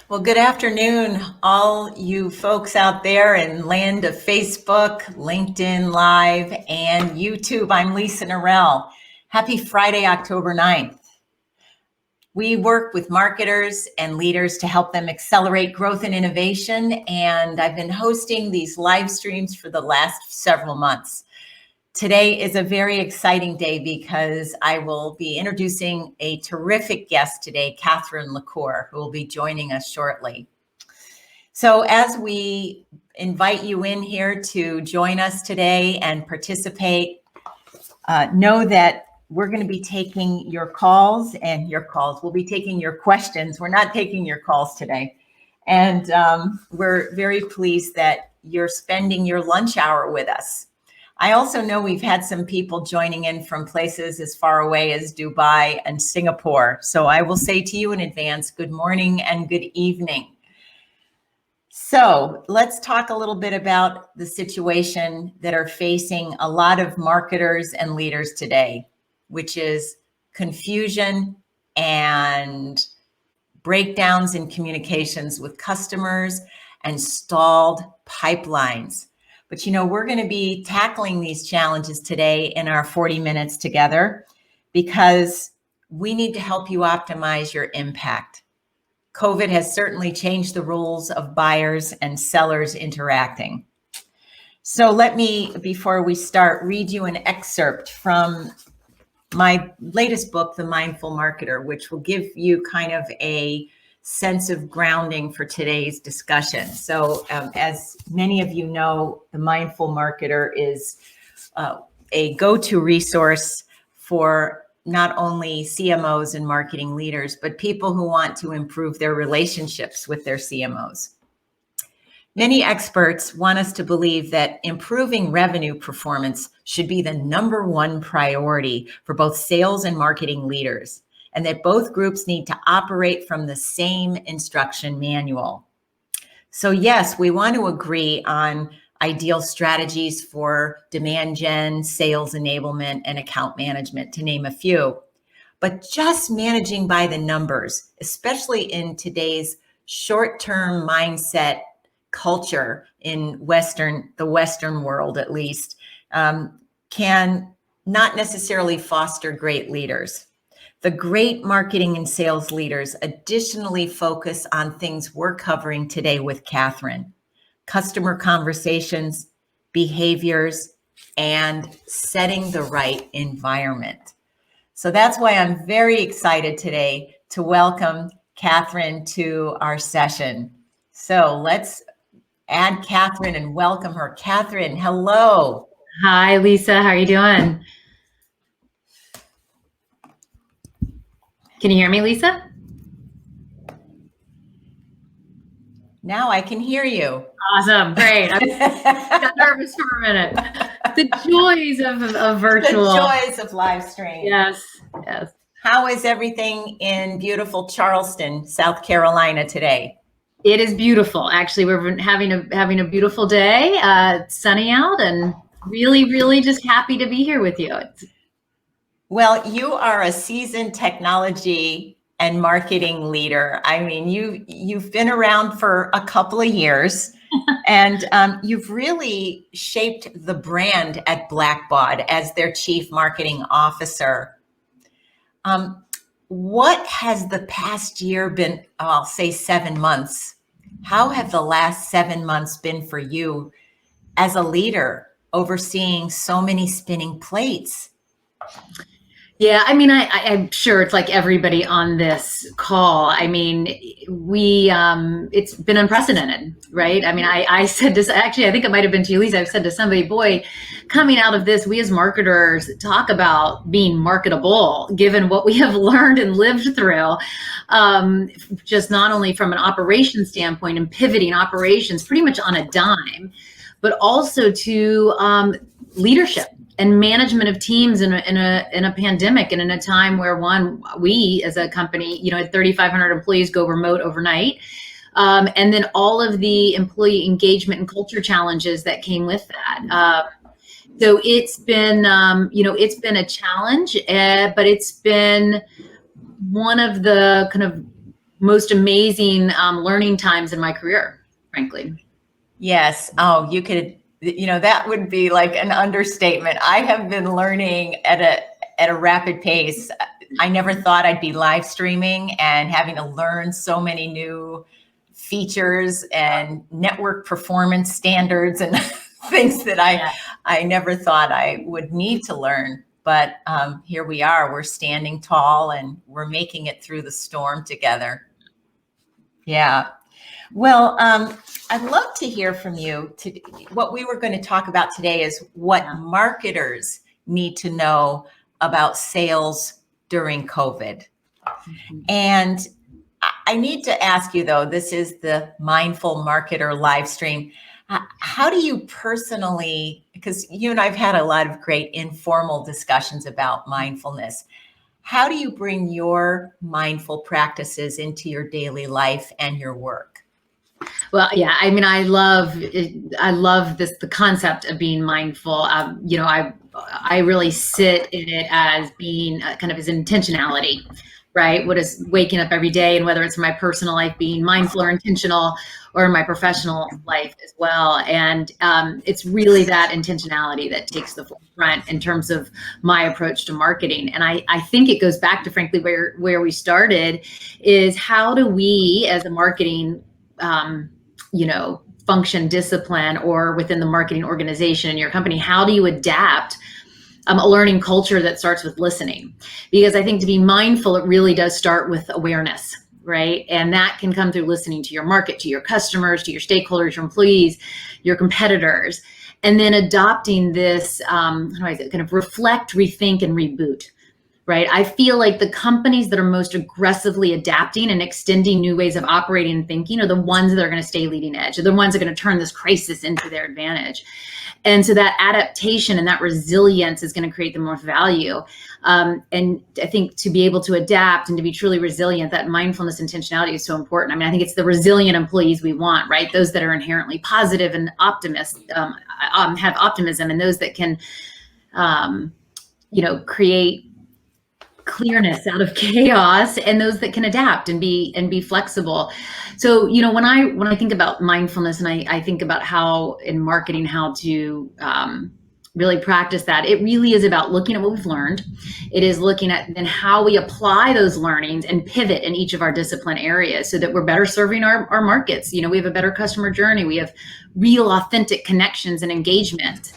Well, good afternoon, all you folks out there in land of Facebook, LinkedIn Live, and YouTube. I'm Lisa Nirell. Happy Friday, October 9th. We work with marketers and leaders to help them accelerate growth and innovation, and I've been hosting these live streams for the last several months. Today is a very exciting day because I will be introducing a terrific guest today, LaCour, who will be joining us shortly. So as we invite you in here to join us today and participate, know that we're going to be taking your calls and we'll be taking your questions. We're not taking your calls today. And we're very pleased that you're spending your lunch hour with us. I also know we've had some people joining in from places as far away as Dubai and Singapore. So I will say to you in advance, good morning and good evening. So let's talk a little bit about the situation that are facing a lot of marketers and leaders today, which is confusion and breakdowns in communications with customers and stalled pipelines. But we're going to be tackling these challenges today in our 40 minutes together because we need to help you optimize your impact. COVID has certainly changed the rules of buyers and sellers interacting. So let me, before we start, read you an excerpt from my latest book, The Mindful Marketer, which will give you kind of a sense of grounding for today's discussion. So as many of you know, The Mindful Marketer is a go-to resource for not only CMOs and marketing leaders, but people who want to improve their relationships with their CMOs. Many experts want us to believe that improving revenue performance should be the number one priority for both sales and marketing leaders, and that both groups need to operate from the same instruction manual. So yes, we want to agree on ideal strategies for demand gen, sales enablement, and account management, to name a few. But just managing by the numbers, especially in today's short-term mindset culture in the Western world at least, can not necessarily foster great leaders. The great marketing and sales leaders additionally focus on things we're covering today with Catherine: customer conversations, behaviors, and setting the right environment. So that's why I'm very excited today to welcome Catherine to our session. So let's add Catherine and welcome her. Catherine, hello. Hi, Lisa. How are you doing? Can you hear me, Lisa? Now I can hear you. Awesome. Great. I got nervous for a minute. The joys of virtual. The joys of live stream. Yes. Yes. How is everything in beautiful Charleston, South Carolina today? It is beautiful. Actually, we're having a beautiful day. It's sunny out, and really just happy to be here with you. Well, you are a seasoned technology and marketing leader. I mean, you've been around for a couple of years, and you've really shaped the brand at Blackbaud as their chief marketing officer. What has the past year been? I'll say 7 months. How have the last 7 months been for you as a leader, overseeing so many spinning plates? Yeah, I mean, I'm sure it's like everybody on this call. I mean, it's been unprecedented, right? I mean, I said this, actually, I think it might have been to you, Lisa. I've said to somebody, boy, coming out of this, we as marketers talk about being marketable, given what we have learned and lived through, just not only from an operations standpoint and pivoting operations pretty much on a dime, but also to leadership and management of teams in a pandemic, and in a time where we as a company, had 3,500 employees go remote overnight, and then all of the employee engagement and culture challenges that came with that. So it's been, it's been a challenge, but it's been one of the kind of most amazing learning times in my career, frankly. Yes. Oh, you could, that would be like an understatement. I have been learning at a rapid pace. I never thought I'd be live streaming and having to learn so many new features and network performance standards and things that I never thought I would need to learn. But here we are. We're standing tall and we're making it through the storm together. Yeah. Well, I'd love to hear from you. What we were going to talk about today is what marketers need to know about sales during COVID. And I need to ask you, though, this is the Mindful Marketer live stream. How do you personally, because you and I've had a lot of great informal discussions about mindfulness, how do you bring your mindful practices into your daily life and your work? Well, yeah, I mean, I love this, the concept of being mindful. I really sit in it as being kind of as intentionality, right? What is waking up every day, and whether it's in my personal life, being mindful or intentional, or in my professional life as well. And it's really that intentionality that takes the forefront in terms of my approach to marketing. And I think it goes back to, frankly, where we started, is how do we as a marketing function discipline, or within the marketing organization in your company, how do you adapt a learning culture that starts with listening? Because I think to be mindful, it really does start with awareness, right? And that can come through listening to your market, to your customers, to your stakeholders, your employees, your competitors, and then adopting this kind of reflect, rethink, and reboot. Right. I feel like the companies that are most aggressively adapting and extending new ways of operating and thinking are the ones that are going to stay leading edge, are the ones that are going to turn this crisis into their advantage. And so that adaptation and that resilience is going to create the most value. And I think to be able to adapt and to be truly resilient, that mindfulness intentionality is so important. I mean, I think it's the resilient employees we want, right? Those that are inherently positive and have optimism, and those that can, create clearness out of chaos, and those that can adapt and be flexible. So, when I think about mindfulness, and I think about how in marketing, how to really practice that, it really is about looking at what we've learned. It is looking at then how we apply those learnings and pivot in each of our discipline areas so that we're better serving our markets. We have a better customer journey. We have real authentic connections and engagement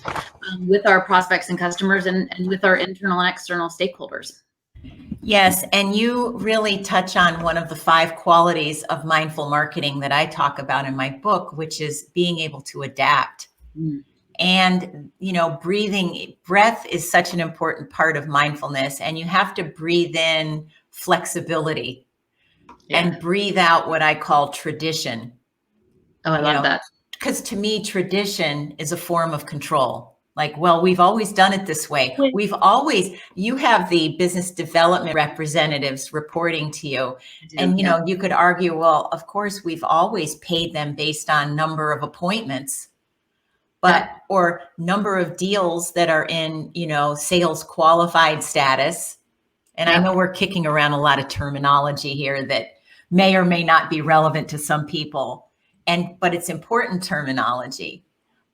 with our prospects and customers, and with our internal and external stakeholders. Yes, and you really touch on one of the 5 qualities of mindful marketing that I talk about in my book, which is being able to adapt. And, breath is such an important part of mindfulness, and you have to breathe in flexibility and breathe out what I call tradition. Oh, I love that. Because to me, tradition is a form of control. Like, well, we've always done it this way. You have the business development representatives reporting to you. And, you could argue, well, of course, we've always paid them based on number of appointments, or number of deals that are in, sales qualified status. And I know we're kicking around a lot of terminology here that may or may not be relevant to some people. But it's important terminology.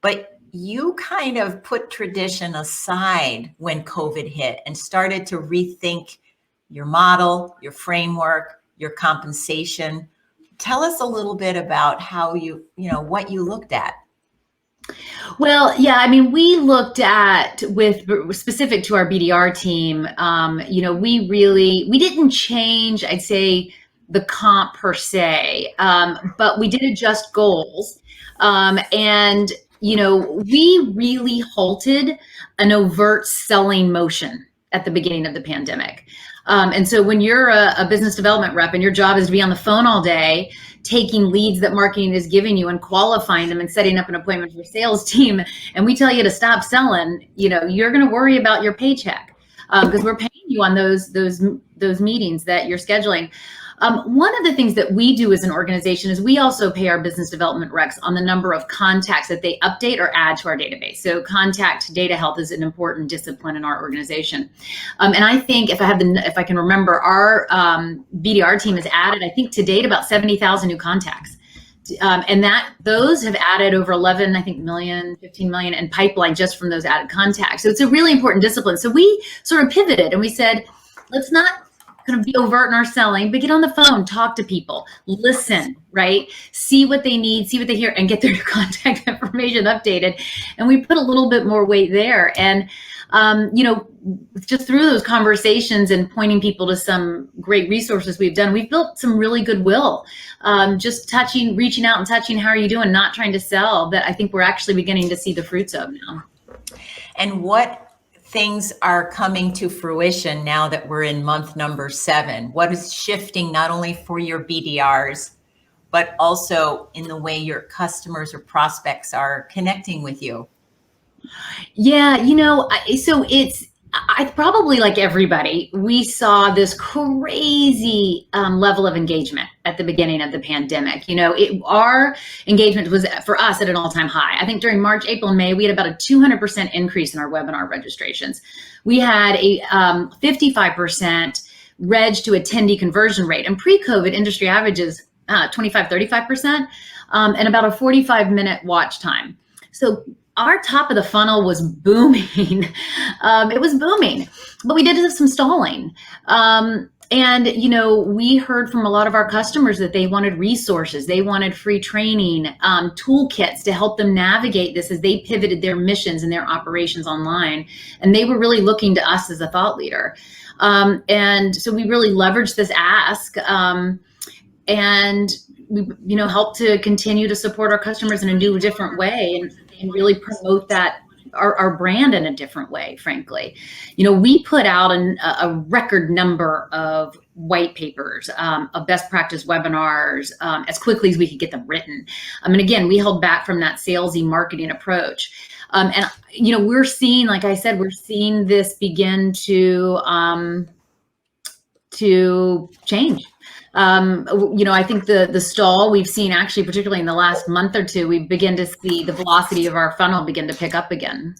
But you kind of put tradition aside when COVID hit and started to rethink your model, your framework, your compensation. Tell us a little bit about how what you looked at. Well, yeah, I mean, we looked at, with specific to our BDR team, we didn't change, I'd say, the comp per se, but we did adjust goals. And we really halted an overt selling motion at the beginning of the pandemic. And so when you're a business development rep and your job is to be on the phone all day, taking leads that marketing is giving you and qualifying them and setting up an appointment for your sales team, and we tell you to stop selling, you're going to worry about your paycheck, because we're paying you on those meetings that you're scheduling. One of the things that we do as an organization is we also pay our business development reps on the number of contacts that they update or add to our database. So contact data health is an important discipline in our organization. And I think if I can remember, our BDR team has added, I think to date, about 70,000 new contacts. And those have added over 11, I think, 15 million in pipeline just from those added contacts. So it's a really important discipline. So we sort of pivoted and we said, let's not kind of be overt in our selling, but get on the phone, talk to people, listen, right? See what they need, see what they hear, and get their contact information updated. And we put a little bit more weight there. And, just through those conversations and pointing people to some great resources we've done, we've built some really goodwill. Just reaching out and touching, how are you doing? Not trying to sell, that I think we're actually beginning to see the fruits of now. And what things are coming to fruition now that we're in month number 7? What is shifting not only for your BDRs, but also in the way your customers or prospects are connecting with you? Yeah, so I probably, like everybody, we saw this crazy level of engagement at the beginning of the pandemic. Our engagement was, for us, at an all-time high. I think during March, April, and May, we had about a 200% increase in our webinar registrations. We had a 55% reg to attendee conversion rate, and pre-COVID industry averages 25-35%, and about a 45-minute watch time. So our top of the funnel was booming. It was booming, but we did have some stalling. And, we heard from a lot of our customers that they wanted resources. They wanted free training, toolkits to help them navigate this as they pivoted their missions and their operations online. And they were really looking to us as a thought leader. And so we really leveraged this ask, and we, helped to continue to support our customers in a new, different way, and really promote our brand in a different way, frankly. We put out a record number of white papers, of best practice webinars, as quickly as we could get them written. And again, we held back from that salesy marketing approach. And, we're seeing, like I said, we're seeing this begin to change. I think the stall we've seen, actually, particularly in the last month or two, we begin to see the velocity of our funnel begin to pick up again.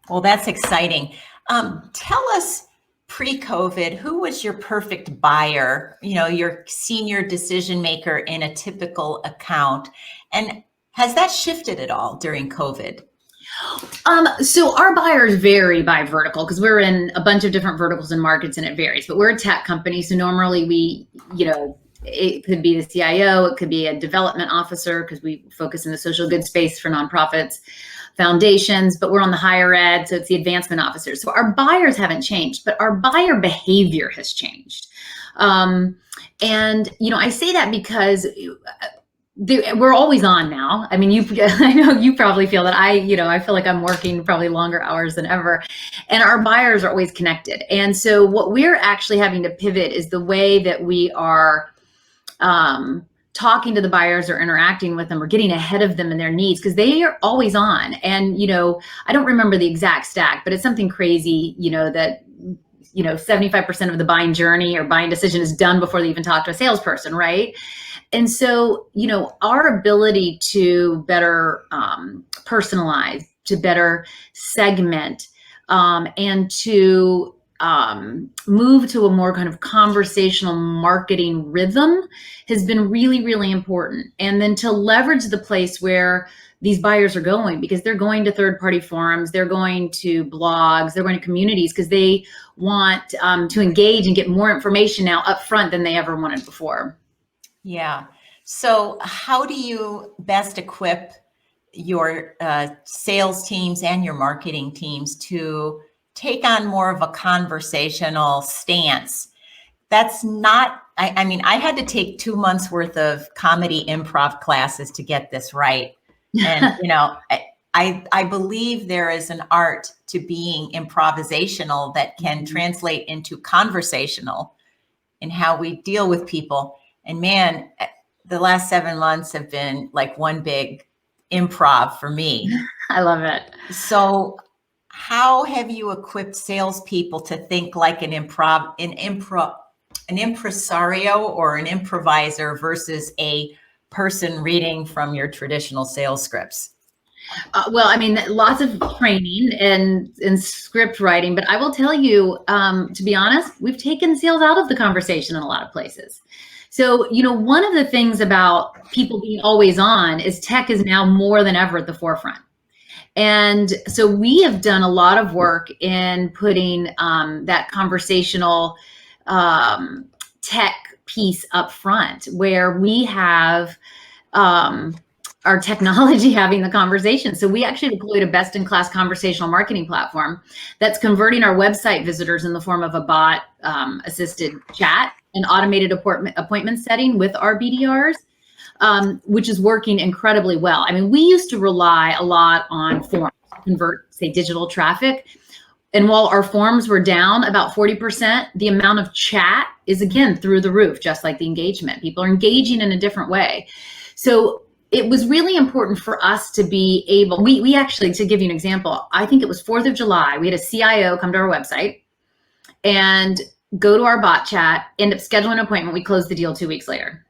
Well, that's exciting. Tell us, pre-COVID, who was your perfect buyer, your senior decision maker in a typical account? And has that shifted at all during COVID? So our buyers vary by vertical, because we're in a bunch of different verticals and markets, and it varies. But we're a tech company, so normally we, it could be the CIO, it could be a development officer, because we focus in the social good space for nonprofits, foundations, but we're on the higher ed, so it's the advancement officers. So our buyers haven't changed, but our buyer behavior has changed. And I say that because we're always on now. I mean, I know you probably feel that. I feel like I'm working probably longer hours than ever, and our buyers are always connected. And so what we're actually having to pivot is the way that we are talking to the buyers or interacting with them or getting ahead of them and their needs, because they are always on. And, I don't remember the exact stat, but it's something crazy, that 75% of the buying journey or buying decision is done before they even talk to a salesperson, right? And so, our ability to better personalize, to better segment, and to move to a more kind of conversational marketing rhythm has been really, really important. And then to leverage the place where these buyers are going, because they're going to third-party forums, they're going to blogs, they're going to communities, because they want to engage and get more information now up front than they ever wanted before. Yeah. So how do you best equip your sales teams and your marketing teams to take on more of a conversational stance? That's not, I mean, I had to take 2 months worth of comedy improv classes to get this right. And, I believe there is an art to being improvisational that can translate into conversational in how we deal with people. And man, the last 7 months have been like one big improv for me. I love it. So how have you equipped salespeople to think like an an impresario or an improviser versus a person reading from your traditional sales scripts? Well, I mean, lots of training and script writing, but I will tell you, to be honest, we've taken sales out of the conversation in a lot of places. So, one of the things about people being always on is tech is now more than ever at the forefront. And so we have done a lot of work in putting that conversational tech piece up front, where we have our technology having the conversation. So we actually deployed a best-in-class conversational marketing platform that's converting our website visitors in the form of a bot assisted chat and automated appointment setting with our BDRs. Which is working incredibly well. I mean, we used to rely a lot on forms to convert, say, digital traffic. And while our forms were down about 40%, the amount of chat is, again, through the roof, just like the engagement. People are engaging in a different way. So it was really important for us to be able, we actually, to give you an example, I think it was 4th of July, we had a CIO come to our website and go to our bot chat, end up scheduling an appointment. We closed the deal 2 weeks later.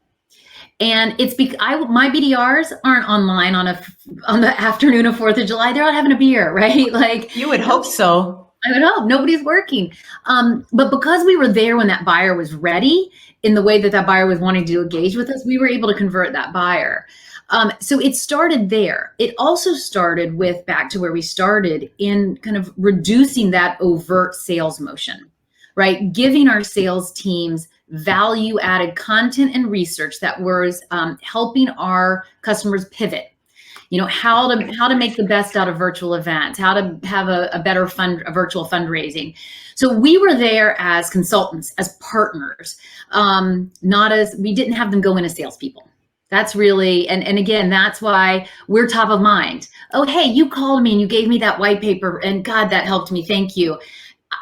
And it's because my BDRs aren't online on the afternoon of 4th of July. They're out having a beer, right? Like, you would hope so. I would hope nobody's working. But because we were there when that buyer was ready, in the way that buyer was wanting to engage with us, we were able to convert that buyer. So it started there. It also started with, back to where we started, in kind of reducing that overt sales motion, right? Giving our sales teams value-added content and research that was helping our customers pivot. How to make the best out of virtual events, how to have a better virtual fundraising. So we were there as consultants, as partners, we didn't have them go in as salespeople. That's really, and again, that's why we're top of mind. Oh, hey, you called me and you gave me that white paper, and God, that helped me. Thank you.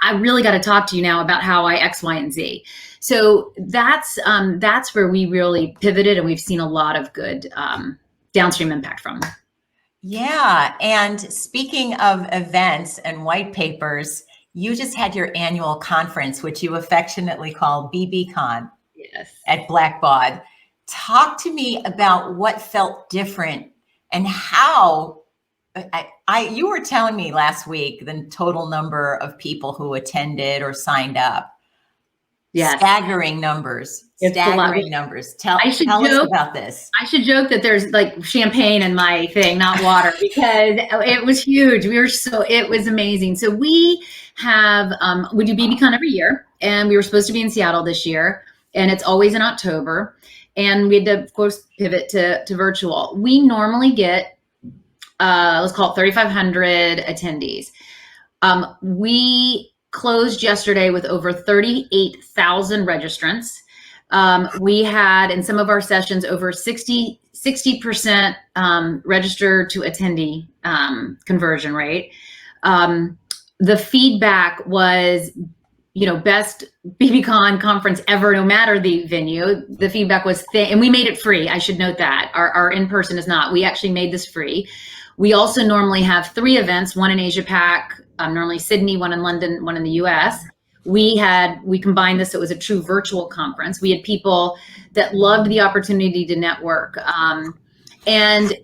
I really got to talk to you now about how I X, Y, and Z. So that's where we really pivoted, and we've seen a lot of good downstream impact from. Yeah. And speaking of events and white papers, you just had your annual conference, which you affectionately call BBCon. Yes. At Blackbaud. Talk to me about what felt different and how you were telling me last week the total number of people who attended or signed up. Yes. Staggering numbers. Staggering numbers. Tell us about this. I should joke that there's like champagne in my thing, not water, because it was huge. It was amazing. So we do BBCon every year, and we were supposed to be in Seattle this year, and it's always in October. And we had to, of course, pivot to virtual. We normally get, let's call it 3,500 attendees. We closed yesterday with over 38,000 registrants. We had, in some of our sessions, over 60% register to attendee conversion rate. The feedback was, best BBCon conference ever, no matter the venue. The feedback was and we made it free. I should note that our in-person is not. We actually made this free. We also normally have 3 events, one in Asia Pac, normally Sydney, one in London, one in the US. We combined this. It was a true virtual conference. We had people that loved the opportunity to network. And,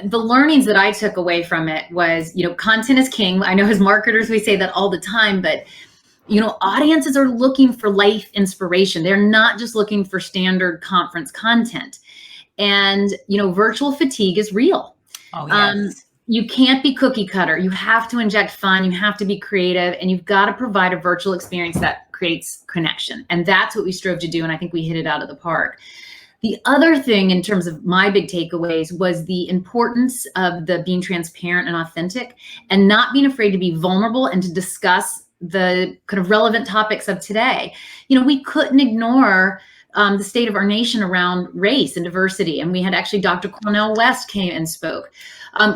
the learnings that I took away from it was, content is king. I know as marketers, we say that all the time, but audiences are looking for life inspiration. They're not just looking for standard conference content. And, virtual fatigue is real. Oh, yes. You can't be cookie cutter. You have to inject fun. You have to be creative, and you've got to provide a virtual experience that creates connection. And that's what we strove to do. And I think we hit it out of the park. The other thing, in terms of my big takeaways, was the importance of being transparent and authentic, and not being afraid to be vulnerable and to discuss the kind of relevant topics of today. We couldn't ignore the state of our nation around race and diversity. And we had actually Dr. Cornel West came and spoke.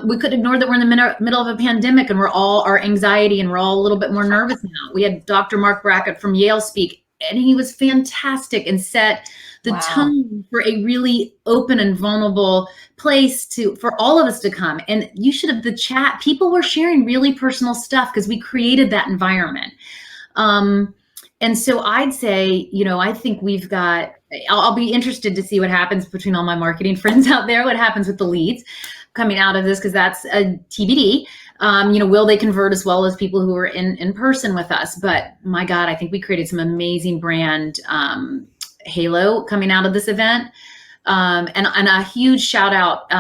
We couldn't ignore that we're in the middle of a pandemic, and our anxiety, and we're all a little bit more nervous now. We had Dr. Mark Brackett from Yale speak, and he was fantastic and set the tone for a really open and vulnerable place for all of us to come. And you should have the chat. People were sharing really personal stuff because we created that environment. And so I'd say, I think we've got, I'll be interested to see what happens between all my marketing friends out there, what happens with the leads coming out of this, because that's a TBD. Will they convert as well as people who are in person with us? But my God, I think we created some amazing brand halo coming out of this event. And a huge shout out,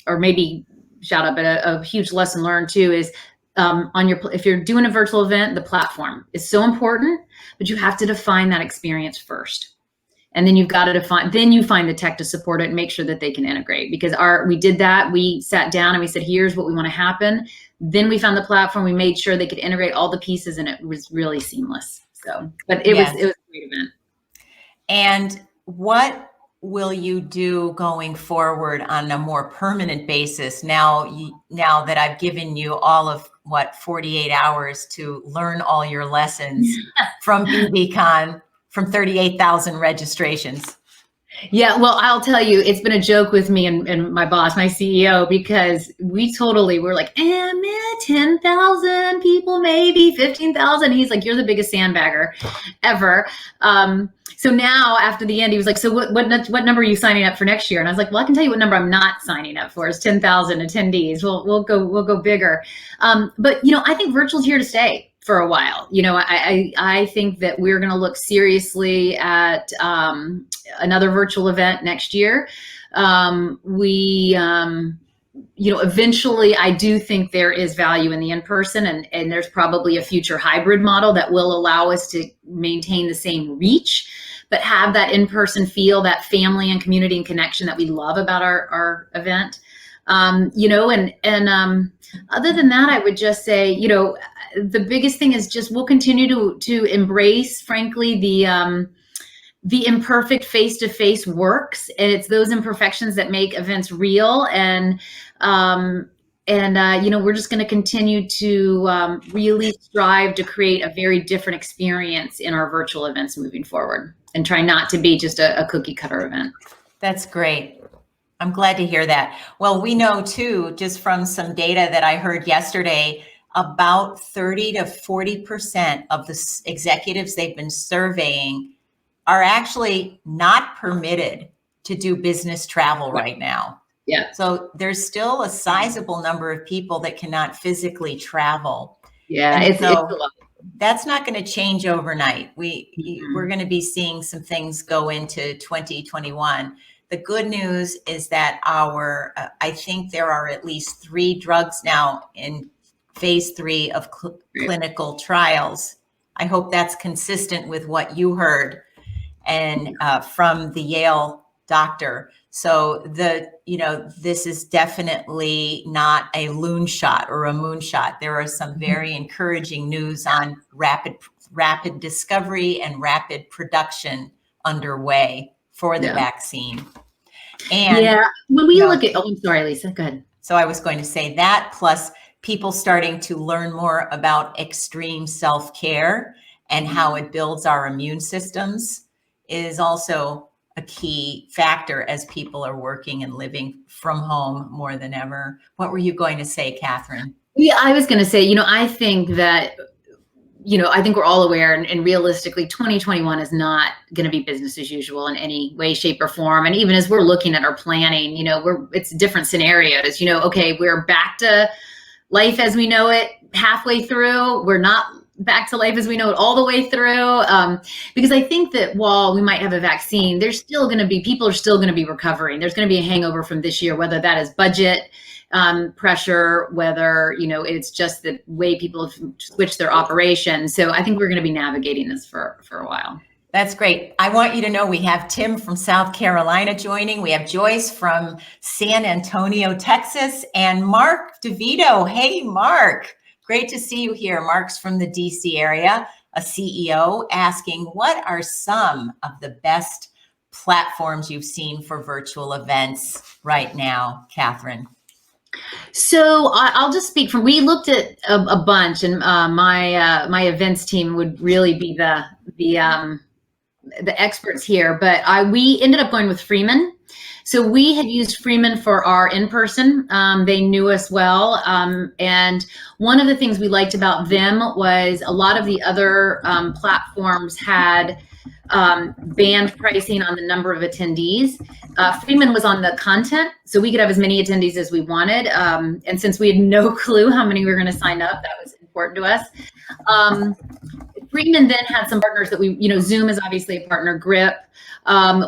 or maybe shout out, but a huge lesson learned too is if you're doing a virtual event, the platform is so important, but you have to define that experience first. And then you've got to then you find the tech to support it and make sure that they can integrate, because we did that. We sat down and we said, here's what we want to happen. Then we found the platform, we made sure they could integrate all the pieces, and it was really seamless. So, but it was a great event. And what will you do going forward on a more permanent basis now that I've given you all of 48 hours to learn all your lessons from BBCon, from 38,000 registrations? Yeah, well, I'll tell you, it's been a joke with me and my boss, my CEO, because we're like, 10,000 people, maybe 15,000. He's like, you're the biggest sandbagger ever. So now after the end, he was like, so what number are you signing up for next year? And I was like, well, I can tell you what number I'm not signing up for is 10,000 attendees. We'll go bigger. But I think virtual's here to stay for a while. I think that we're going to look seriously at another virtual event next year. Eventually, I do think there is value in the in-person, and there's probably a future hybrid model that will allow us to maintain the same reach, but have that in-person feel, that family and community and connection that we love about our event. Other than that, I would just say, the biggest thing is just we'll continue to embrace, frankly, the imperfect face-to-face works, and it's those imperfections that make events real. And we're just going to continue to really strive to create a very different experience in our virtual events moving forward, and try not to be just a cookie cutter event. That's great. I'm glad to hear that. Well, we know too, just from some data that I heard yesterday, about 30 to 40% of the executives they've been surveying are actually not permitted to do business travel right now. Yeah. So there's still a sizable number of people that cannot physically travel. Yeah, it's a lot. That's not going to change overnight. We're going to be seeing some things go into 2021. The good news is that I think there are at least 3 drugs now in phase 3 of clinical trials. I hope that's consistent with what you heard and from the Yale doctor. So this is definitely not a loon shot or a moonshot. There are some very encouraging news on rapid discovery and rapid production underway for the vaccine. And when we look at, I'm sorry, Lisa, go ahead. So I was going to say that, plus people starting to learn more about extreme self-care and how it builds our immune systems is also a key factor as people are working and living from home more than ever. What were you going to say, Catherine? Yeah, I was going to say, I think that, I think we're all aware, and realistically, 2021 is not going to be business as usual in any way, shape, or form. And even as we're looking at our planning, it's different scenarios. Okay, we're back to life as we know it halfway through. We're not back to life as we know it all the way through. Because I think that while we might have a vaccine, people are still going to be recovering. There's going to be a hangover from this year, whether that is budget pressure, whether, it's just the way people have switched their operations. So I think we're going to be navigating this for a while. That's great. I want you to know we have Tim from South Carolina joining. We have Joyce from San Antonio, Texas, and Mark DeVito. Hey, Mark. Great to see you here. Mark's from the DC area, a CEO, asking, what are some of the best platforms you've seen for virtual events right now, Catherine? So I'll just speak we looked at a bunch, and my events team would really be the experts here, but we ended up going with Freeman. So we had used Freeman for our in-person. They knew us well. And one of the things we liked about them was a lot of the other platforms had band pricing on the number of attendees. Freeman was on the content, so we could have as many attendees as we wanted. And since we had no clue how many we were going to sign up, that was important to us. Freeman then had some partners that we, Zoom is obviously a partner, Grip.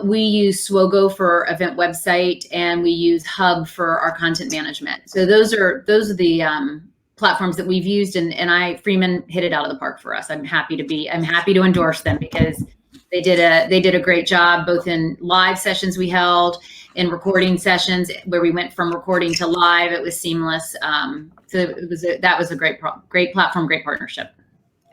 We use Swogo for event website, and we use Hub for our content management. So those are the platforms that we've used, and Freeman hit it out of the park for us. I'm happy to endorse them because they did a great job, both in live sessions we held, in recording sessions where we went from recording to live. It was seamless. So that was a great platform, great partnership.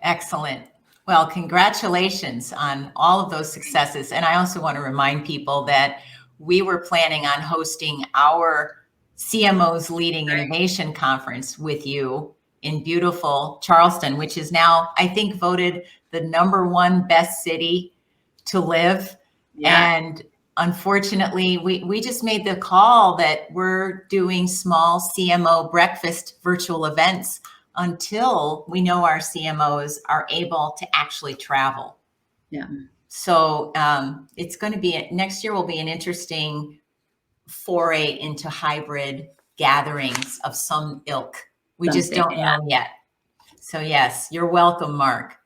Excellent. Well, congratulations on all of those successes. And I also want to remind people that we were planning on hosting our CMOs Leading Innovation Conference with you in beautiful Charleston, which is now, I think, voted the #1 best city to live. Yeah. And unfortunately, we just made the call that we're doing small CMO breakfast virtual events until we know our CMOs are able to actually travel. Yeah. So it's going to be, next year will be an interesting foray into hybrid gatherings of some ilk. We just don't know yet. So yes, you're welcome, Mark.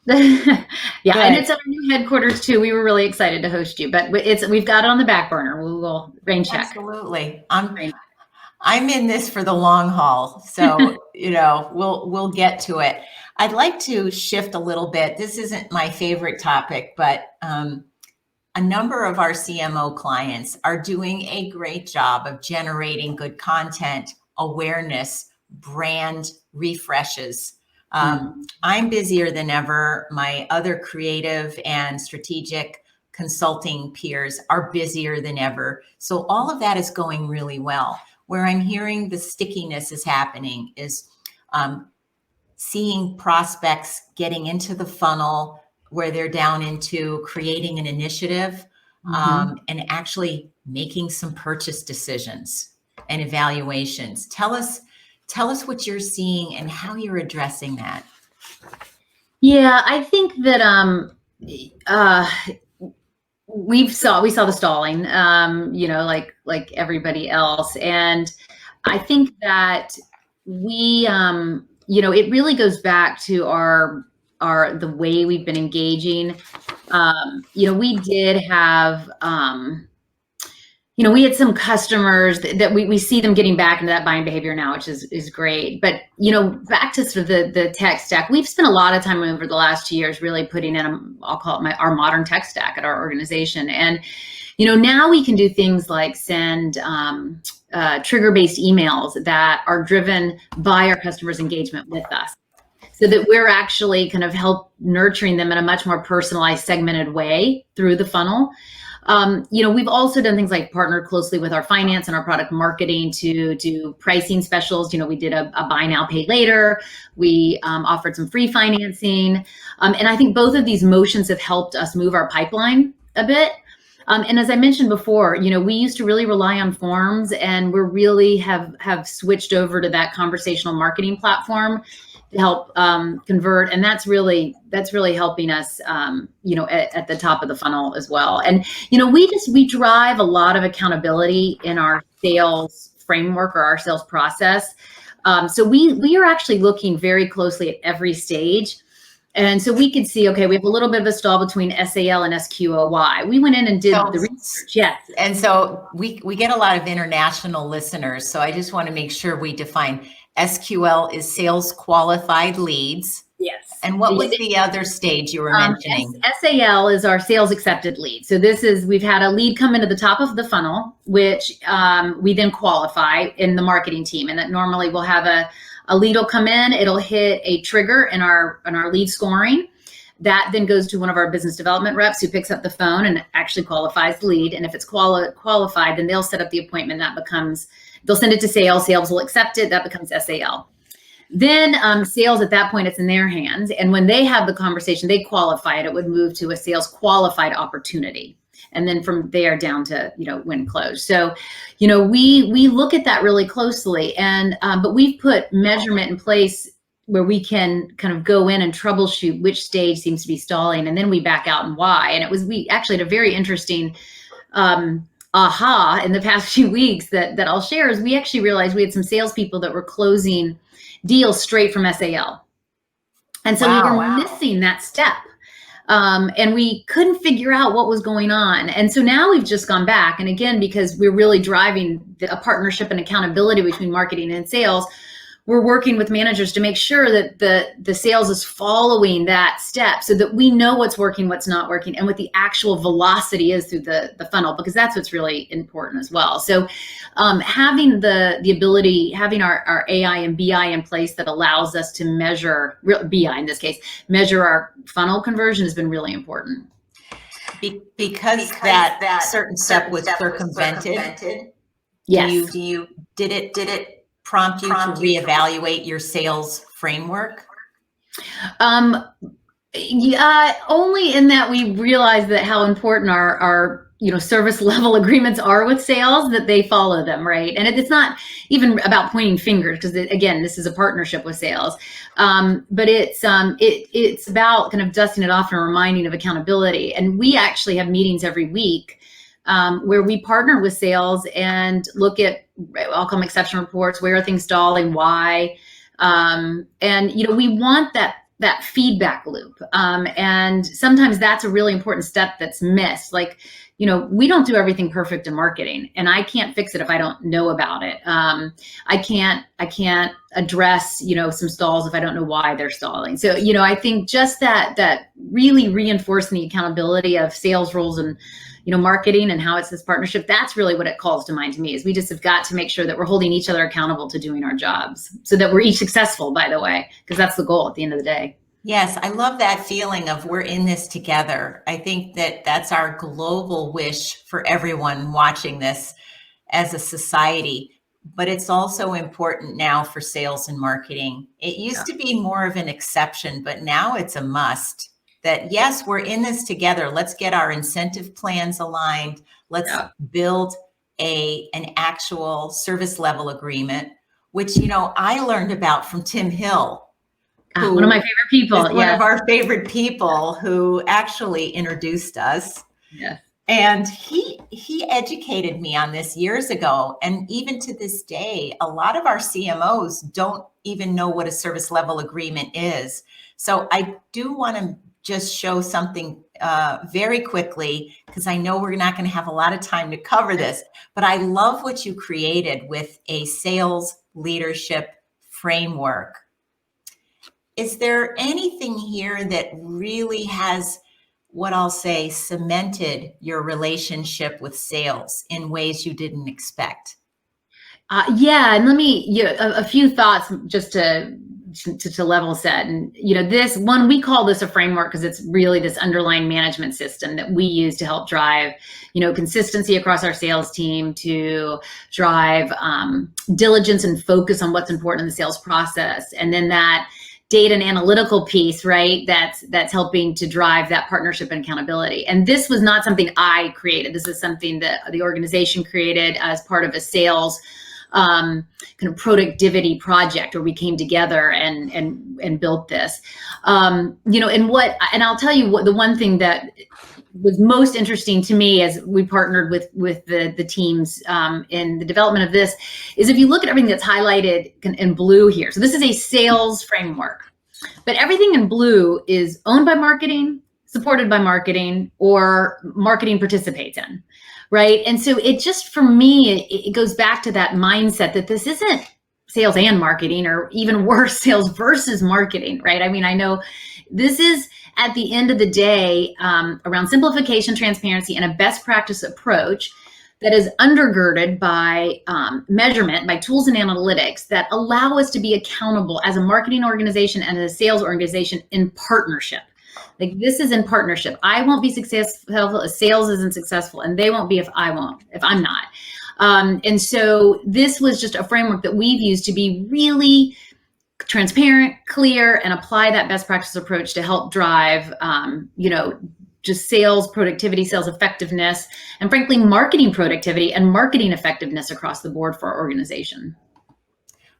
Yeah, good. And it's our new headquarters too. We were really excited to host you, but we've got it on the back burner. We'll rain check. Absolutely. I'm in this for the long haul. So, we'll get to it. I'd like to shift a little bit. This isn't my favorite topic, but a number of our CMO clients are doing a great job of generating good content, awareness, brand refreshes. I'm busier than ever. My other creative and strategic consulting peers are busier than ever. So all of that is going really well. Where I'm hearing the stickiness is happening is seeing prospects getting into the funnel where they're down into creating an initiative and actually making some purchase decisions and evaluations. Tell us what you're seeing and how you're addressing that. Yeah, I think that we saw the stalling, like everybody else, and I think that we, it really goes back to the way we've been engaging. We did have. We had some customers that we see them getting back into that buying behavior now, which is great. But, back to sort of the tech stack, we've spent a lot of time over the last 2 years really putting in, I'll call it our modern tech stack at our organization. And, now we can do things like send trigger-based emails that are driven by our customers' engagement with us, so that we're actually kind of help nurturing them in a much more personalized, segmented way through the funnel. We've also done things like partner closely with our finance and our product marketing to do pricing specials. We did a buy now, pay later. We offered some free financing. And I think both of these motions have helped us move our pipeline a bit. And as I mentioned before, we used to really rely on forms, and we're really have switched over to that conversational marketing platform to help convert, and that's really helping us, at the top of the funnel as well. And we drive a lot of accountability in our sales framework or our sales process. So we are actually looking very closely at every stage, and so we could see, okay, we have a little bit of a stall between SAL and SQOY. We went in and did the research. Yes, and so we get a lot of international listeners. So I just want to make sure we define. SQL is sales qualified leads. Yes. And what was the other stage you were mentioning? SAL is our sales accepted lead. So we've had a lead come into the top of the funnel, which we then qualify in the marketing team. And that normally we'll have a lead will come in, it'll hit a trigger in our lead scoring. That then goes to one of our business development reps who picks up the phone and actually qualifies the lead. And if it's qualified, then they'll set up the appointment. They'll send it to sales. Sales will accept it. That becomes SAL. Then sales, at that point, it's in their hands. And when they have the conversation, they qualify it. It would move to a sales qualified opportunity. and then from there down to, win close. So, we look at that really closely, and but we've put measurement in place where we can kind of go in and troubleshoot which stage seems to be stalling, and then we back out and why. And we actually had a very interesting aha in the past few weeks that I'll share. Is we actually realized we had some salespeople that were closing deals straight from SAL. And so we were missing that step. And we couldn't figure out what was going on. And so now we've just gone back. And again, because we're really driving a partnership and accountability between marketing and sales, we're working with managers to make sure that the sales is following that step so that we know what's working, what's not working, and what the actual velocity is through the funnel, because that's what's really important as well. So having the ability, having our AI and BI in place that allows us to measure, BI in this case, measure our funnel conversion has been really important. Because that certain step was circumvented. Yes. Did it prompt you to reevaluate your sales framework? Yeah, only in that we realize that how important our service level agreements are with sales, that they follow them, right? And it's not even about pointing fingers, because again, this is a partnership with sales, but it's about kind of dusting it off and reminding of accountability. And we actually have meetings every week where we partner with sales and look at, I'll call them exception reports. Where are things stalling? Why? And we want that feedback loop. And sometimes that's a really important step that's missed. Like, we don't do everything perfect in marketing, and I can't fix it if I don't know about it. I can't address, some stalls if I don't know why they're stalling. So, I think just that really reinforcing the accountability of sales roles and, marketing and how it's this partnership, that's really what it calls to mind to me, is we just have got to make sure that we're holding each other accountable to doing our jobs so that we're each successful, by the way, because that's the goal at the end of the day. Yes, I love that feeling of we're in this together. I think that's our global wish for everyone watching this as a society, but it's also important now for sales and marketing. It used to be more of an exception, but now it's a must. That yes, we're in this together. Let's get our incentive plans aligned. Let's build an actual service level agreement, which, I learned about from Tim Hill. One of my favorite people. One of our favorite people who actually introduced us. Yeah. And he educated me on this years ago. And even to this day, a lot of our CMOs don't even know what a service level agreement is. So I do want to just show something very quickly, because I know we're not going to have a lot of time to cover this, but I love what you created with a sales leadership framework. Is there anything here that really has, what I'll say, cemented your relationship with sales in ways you didn't expect? Yeah, and let me a few thoughts just to level set. And this one, we call this a framework because it's really this underlying management system that we use to help drive consistency across our sales team, to drive diligence and focus on what's important in the sales process, and then that data and analytical piece, right? That's helping to drive that partnership and accountability. And this was not something I created. This is something that the organization created as part of a sales kind of productivity project, where we came together and built this. And I'll tell you what, the one thing that was most interesting to me as we partnered with the teams in the development of this is, if you look at everything that's highlighted in blue here. So this is a sales framework, but everything in blue is owned by marketing, supported by marketing, or marketing participates in. Right. And so it just, for me, it goes back to that mindset that this isn't sales and marketing, or even worse, sales versus marketing. Right. I mean, I know this is, at the end of the day, around simplification, transparency, and a best practice approach that is undergirded by measurement, by tools and analytics that allow us to be accountable as a marketing organization and a sales organization in partnership. Like, this is in partnership. I won't be successful if sales isn't successful, and they won't be if I'm not. And so this was just a framework that we've used to be really transparent, clear, and apply that best practice approach to help drive, just sales productivity, sales effectiveness, and frankly, marketing productivity and marketing effectiveness across the board for our organization.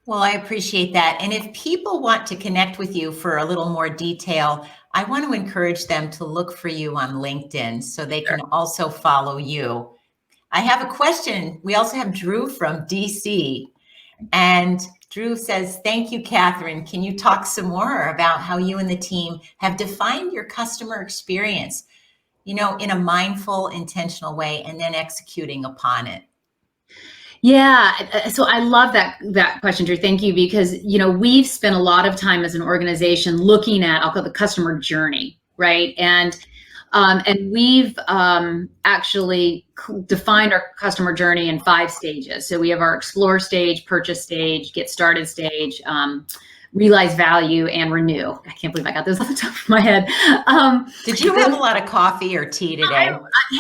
Well, I appreciate that. And if people want to connect with you for a little more detail, I want to encourage them to look for you on LinkedIn so they can also follow you. I have a question. We also have Drew from DC. And Drew says, thank you, Catherine. Can you talk some more about how you and the team have defined your customer experience, in a mindful, intentional way, and then executing upon it? Yeah, so I love that question, Drew. Thank you, because we've spent a lot of time as an organization looking at, I'll call it the customer journey, right? And we've actually defined our customer journey in 5 stages. So we have our explore stage, purchase stage, get started stage, realize value, and renew. I can't believe I got those off the top of my head. Did you have a lot of coffee or tea today?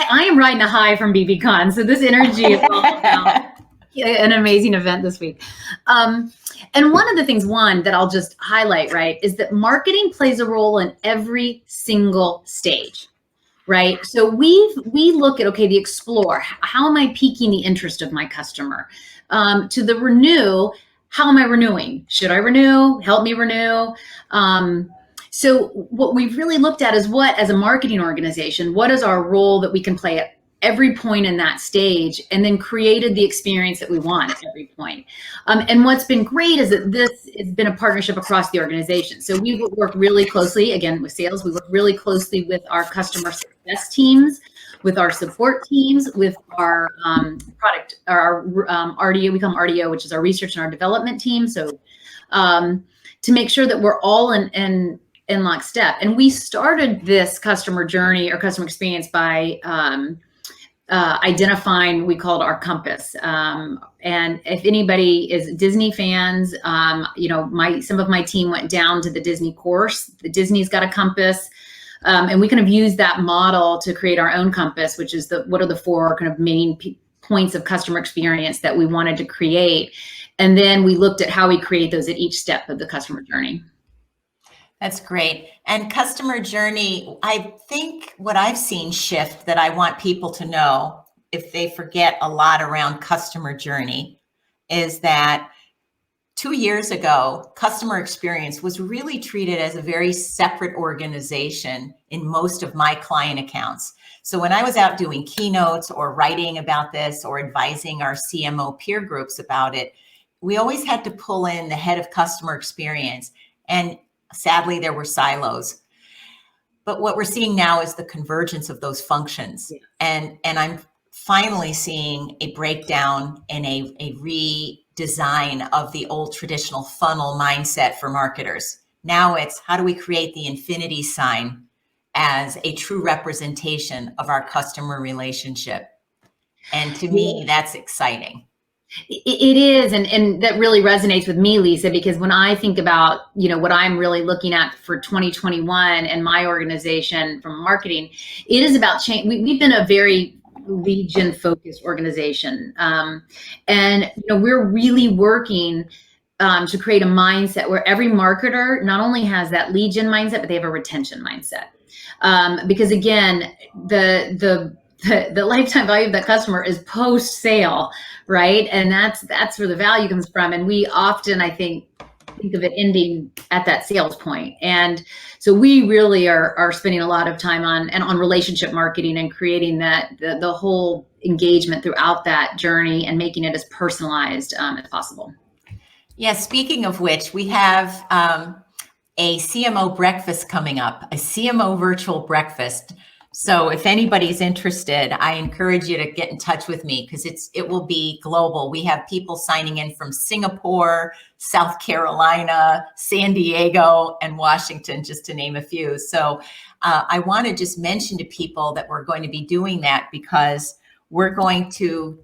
I am riding a high from BBCon, so this energy is all about an amazing event this week. And one of the things, that I'll just highlight, right, is that marketing plays a role in every single stage, right? So we look at, okay, the explore, how am I piquing the interest of my customer? To the renew, how am I renewing? Should I renew? Help me renew. So what we've really looked at is as a marketing organization, what is our role that we can play at every point in that stage, and then created the experience that we want at every point. And what's been great is that this has been a partnership across the organization. So we work really closely, again, with sales. We work really closely with our customer success teams, with our support teams, with our product, our RDO, we call them RDO, which is our research and our development team. So to make sure that we're all in lockstep. And we started this customer journey or customer experience by identifying, we called our compass. And if anybody is Disney fans, some of my team went down to the Disney course. The Disney's got a compass. And we kind of use that model to create our own compass, which is what are the 4 kind of main points of customer experience that we wanted to create. And then we looked at how we create those at each step of the customer journey. That's great. And customer journey, I think what I've seen shift that I want people to know, if they forget a lot around customer journey, is that 2 years ago, customer experience was really treated as a very separate organization in most of my client accounts. So when I was out doing keynotes or writing about this or advising our CMO peer groups about it, we always had to pull in the head of customer experience. And sadly, there were silos. But what we're seeing now is the convergence of those functions. Yeah. And I'm finally seeing a breakdown and a redesign of the old traditional funnel mindset for marketers. Now it's, how do we create the infinity sign as a true representation of our customer relationship? And to me, that's exciting. It is, and that really resonates with me, Lisa, because when I think about, what I'm really looking at for 2021 and my organization from marketing, it is about change. We've been a very lead gen focused organization. And, we're really working to create a mindset where every marketer not only has that lead gen mindset, but they have a retention mindset. Because again, the lifetime value of that customer is post sale, right? And that's where the value comes from. And we often, I think of it ending at that sales point. And so we really are spending a lot of time on relationship marketing and creating the whole engagement throughout that journey and making it as personalized as possible. Yeah, speaking of which, we have a CMO breakfast coming up, a CMO virtual breakfast. So if anybody's interested, I encourage you to get in touch with me because it will be global. We have people signing in from Singapore, South Carolina, San Diego, and Washington, just to name a few. So I want to just mention to people that we're going to be doing that because we're going to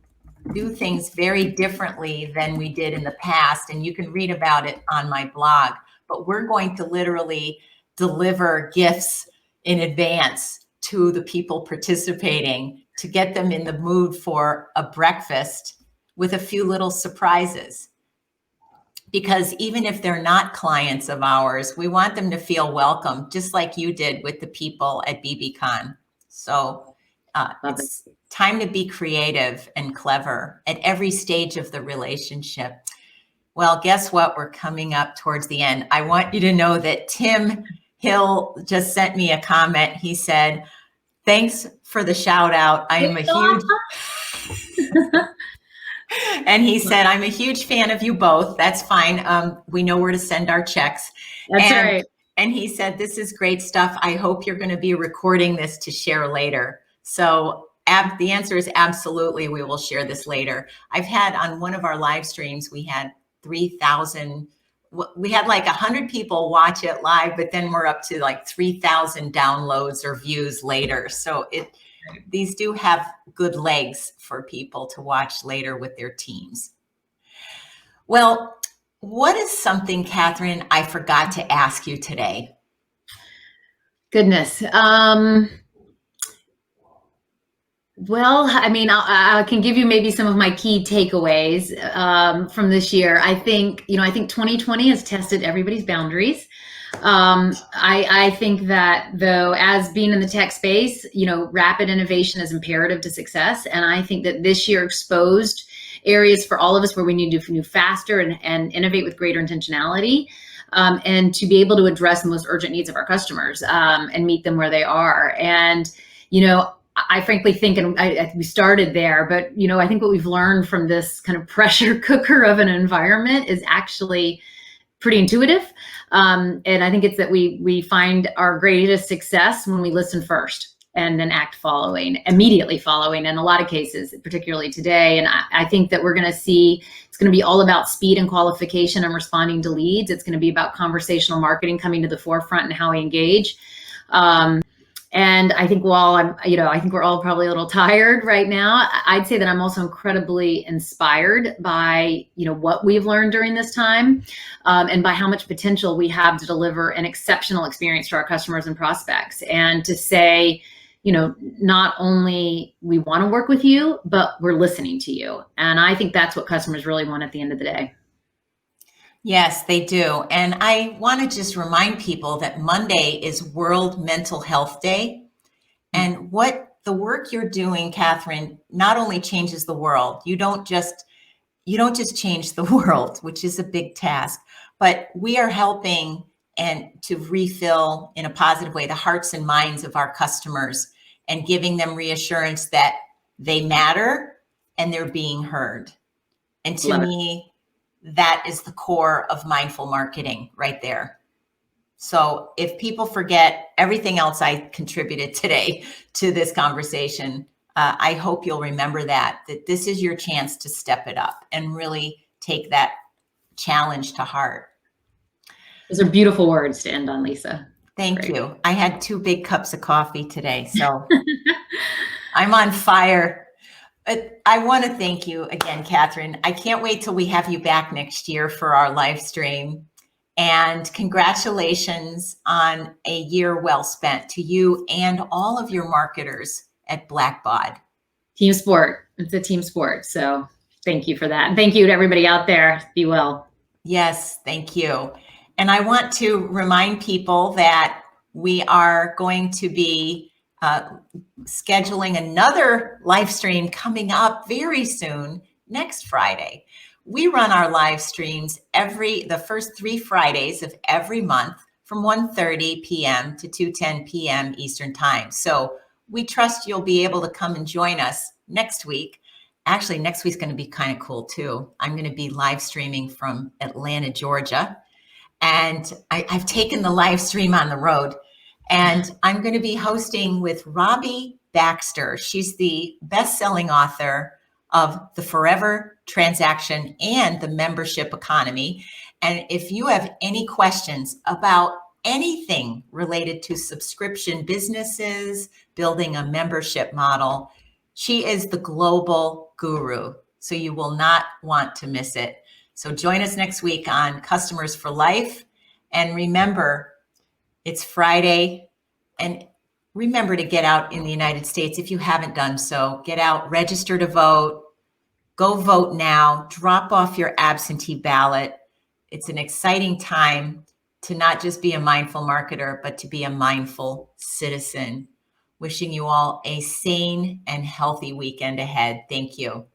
do things very differently than we did in the past. And you can read about it on my blog, but we're going to literally deliver gifts in advance to the people participating to get them in the mood for a breakfast with a few little surprises. Because even if they're not clients of ours, we want them to feel welcome, just like you did with the people at BBCon. So Love it's time to be creative and clever at every stage of the relationship. Well, guess what? We're coming up towards the end. I want you to know that Tim Hill just sent me a comment. He said, thanks for the shout out. I am a huge, and he said, I'm a huge fan of you both. That's fine. We know where to send our checks. That's right. And he said, this is great stuff. I hope you're going to be recording this to share later. So the answer is absolutely. We will share this later. I've had on one of our live streams, we had 3,000. We had like 100 people watch it live, but then we're up to like 3,000 downloads or views later. So these do have good legs for people to watch later with their teams. Well, what is something, Catherine, I forgot to ask you today? Goodness. Well, I mean, I can give you maybe some of my key takeaways from this year. I think 2020 has tested everybody's boundaries. I think that though, as being in the tech space, rapid innovation is imperative to success. And I think that this year exposed areas for all of us where we need to move faster and innovate with greater intentionality. And to be able to address the most urgent needs of our customers and meet them where they are. And, I frankly think, and we started there, but, I think what we've learned from this kind of pressure cooker of an environment is actually pretty intuitive. And I think it's that we find our greatest success when we listen first and then act immediately following in a lot of cases, particularly today. And I think that we're going to see, it's going to be all about speed and qualification and responding to leads. It's going to be about conversational marketing coming to the forefront and how we engage. And I think I think we're all probably a little tired right now. I'd say that I'm also incredibly inspired by, what we've learned during this time and by how much potential we have to deliver an exceptional experience to our customers and prospects. And to say, not only we want to work with you, but we're listening to you. And I think that's what customers really want at the end of the day. Yes, they do. And I want to just remind people that Monday is World Mental Health Day. And what the work you're doing, Catherine, not only changes the world. You don't just change the world, which is a big task, but we are helping and to refill in a positive way the hearts and minds of our customers and giving them reassurance that they matter and they're being heard. And to me, that is the core of mindful marketing right there. So if people forget everything else I contributed today to this conversation, I hope you'll remember that this is your chance to step it up and really take that challenge to heart. Those are beautiful words to end on, Lisa. Thank you. I had 2 big cups of coffee today, so I'm on fire. I want to thank you again, Catherine. I can't wait till we have you back next year for our live stream. And congratulations on a year well spent to you and all of your marketers at Blackbaud. Team sport. It's a team sport. So thank you for that. And thank you to everybody out there. Be well. Yes, thank you. And I want to remind people that we are going to be scheduling another live stream coming up very soon, next Friday. We run our live streams the first 3 Fridays of every month from 1:30 p.m. to 2:10 p.m. Eastern Time. So we trust you'll be able to come and join us next week. Actually, next week's going to be kind of cool too. I'm going to be live streaming from Atlanta, Georgia. And I've taken the live stream on the road. And I'm going to be hosting with Robbie Baxter. She's the best-selling author of The Forever Transaction and the Membership Economy. And if you have any questions about anything related to subscription businesses, building a membership model, she is the global guru. So you will not want to miss it. So join us next week on Customers for Life. And remember, it's Friday, and remember to get out in the United States. If you haven't done so, get out, register to vote, go vote now, drop off your absentee ballot. It's an exciting time to not just be a mindful marketer, but to be a mindful citizen. Wishing you all a sane and healthy weekend ahead. Thank you.